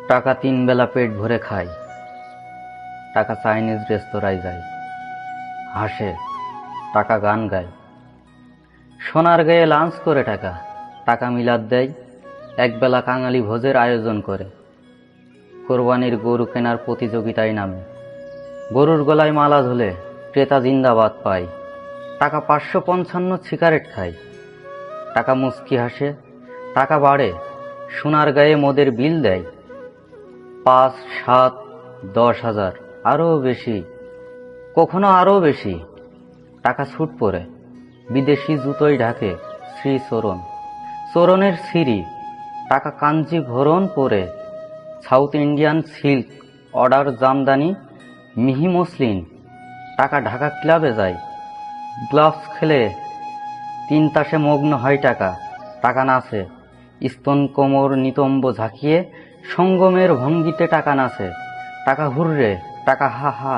টাকা 3 বেলা পেট ভরে খায়, টাকা চাইনিজ রেস্তোরাঁয় যায়, হাসে, টাকা গান গায়, সোনার গায়ে লাঞ্চ করে টাকা, টাকা মিলাদ দেয়, একবেলা কাঙালি ভোজের আয়োজন করে, কোরবানির গরু কেনার প্রতিযোগিতায় নামে, গরুর গলায় মালা ঝুলে ক্রেতা জিন্দাবাদ পায়, টাকা 555 সিগারেট খায়, টাকা মুচকি হাসে, টাকা বাড়ে, সোনার গায়ে মদের বিল দেয়, 5, 7, 10,000, আরও বেশি, কখনো আরও বেশি। টাকা ছুট পড়ে, বিদেশি জুতোয় ঢাকে শ্রী চরণ, চরণের সিঁড়ি, টাকা কাঞ্জি ভরণ পরে, south Indian silk order Jamdani মিহি মসলিন, টাকা ঢাকা ক্লাবে যায়, গ্লাভস খেলে 3 তাসে মগ্ন হয় টাকা, টাকা নাচে, স্তন কোমর নিতম্ব ঝাঁকিয়ে সঙ্গমের ভঙ্গিতে টাকা নাচে, টাকা হুররে, টাকা হা হা,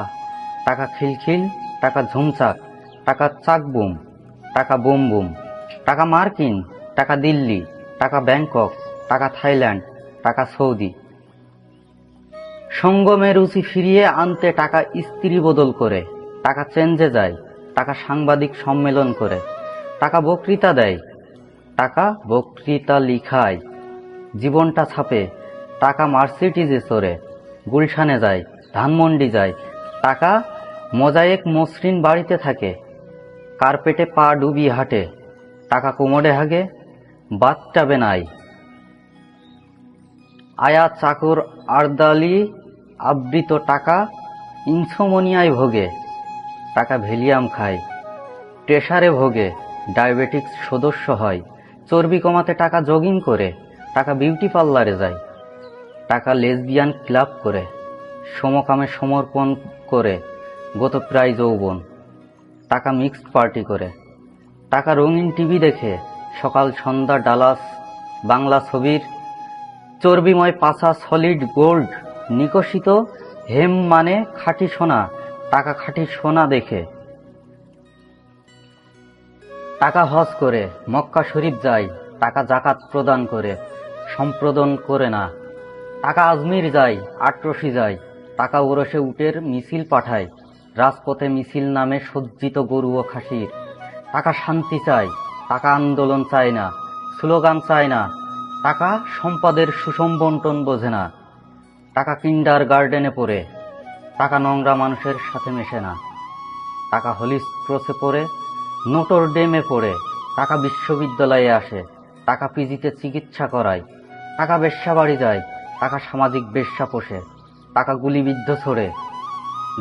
টাকা খিলখিল, টাকা ঝুমচাক, টাকা চাকবুম, টাকা বুম বুম, টাকা মার্কিন, টাকা দিল্লি, টাকা ব্যাংকক, টাকা থাইল্যান্ড, টাকা সৌদি। সঙ্গমে রুচি ফিরিয়ে আনতে টাকা স্ত্রী বদল করে, টাকা চেঞ্জে যায়, টাকা সাংবাদিক সম্মেলন করে, টাকা বক্তৃতা দেয়, টাকা বক্তৃতা লিখায়, জীবনটা ছাপে, টাকা মার্সিডিজে চড়ে, গুলশানে যায়, ধানমন্ডি যায়, টাকা মোজায়েক মসৃণ বাড়িতে থাকে, কার্পেটে পা ডুবি হাঁটে, টাকা কোমরে হাগে, বাথটাবে নাই, আয়া চাকর আর্দালি আবৃত টাকা ইনসোমনিয়ায় ভোগে, টাকা ভ্যালিয়াম খায়, প্রেসারে ভোগে, ডায়াবেটিক্স সদস্য হয়, চর্বি কমাতে টাকা জগিং করে, টাকা বিউটি পার্লারে যায়, টাকা লেসবিয়ান ক্লাব করে, সমকামে সমর্পণ করে গতপ্রায় যৌবন, টাকা মিক্সড পার্টি করে, টাকা রঙিন টিভি দেখে সকাল সন্ধ্যা ডালাস বাংলা ছবির চর্বিময় পাছা সলিড গোল্ড নিকশিত হেম মানে খাঁটি সোনা, টাকা খাঁটি সোনা দেখে, টাকা হজ করে মক্কা শরীফ যায়, টাকা জাকাত প্রদান করে সম্প্রদান করে না, টাকা আজমির যায়, আটরশি যায়, টাকা ওরসে উটের মিছিল পাঠায়, রাজপথে মিছিল নামে সজ্জিত গরু ও খাসির, টাকা শান্তি চায়, টাকা আন্দোলন চায় না, স্লোগান চায় না, টাকা সম্পদের সুষম বন্টন বোঝে না, টাকা কিন্ডার গার্ডেনে পড়ে, টাকা নোংরা মানুষের সাথে মেশে না, টাকা হলিস ক্রসে পড়ে, নোটর ডেমে পড়ে, টাকা বিশ্ববিদ্যালয়ে আসে, টাকা পিজিতে চিকিৎসা করায়, টাকা বেশ্যা বাড়ি যায়, টাকা সামাজিক বেশ্যা পোষে, টাকা গুলিবিদ্ধ ছড়ে,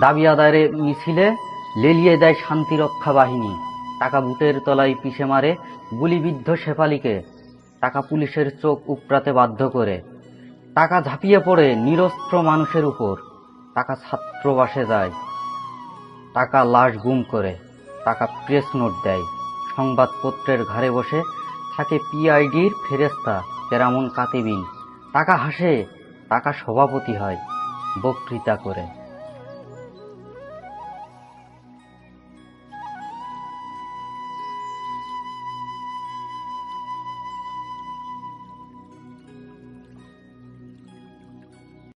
দাবি আদায়ের মিছিলে লেলিয়ে দেয় শান্তিরক্ষা বাহিনী, টাকা বুটের তলায় পিষে মারে গুলিবিদ্ধ শেফালিকে, টাকা পুলিশের চোখ উপড়াতে বাধ্য করে, টাকা ঝাঁপিয়ে পড়ে নিরস্ত্র মানুষের উপর, টাকা ছাত্রবাসে যায়, টাকা লাশ গুম করে, টাকা প্রেস নোট দেয়, সংবাদপত্রের ঘাড়ে বসে থাকে পিআইডির ফেরেস্তা কেরামুন কাতিবিন, টাকা হাসে, টাকা সভাপতি হয় বক্তৃতা করে।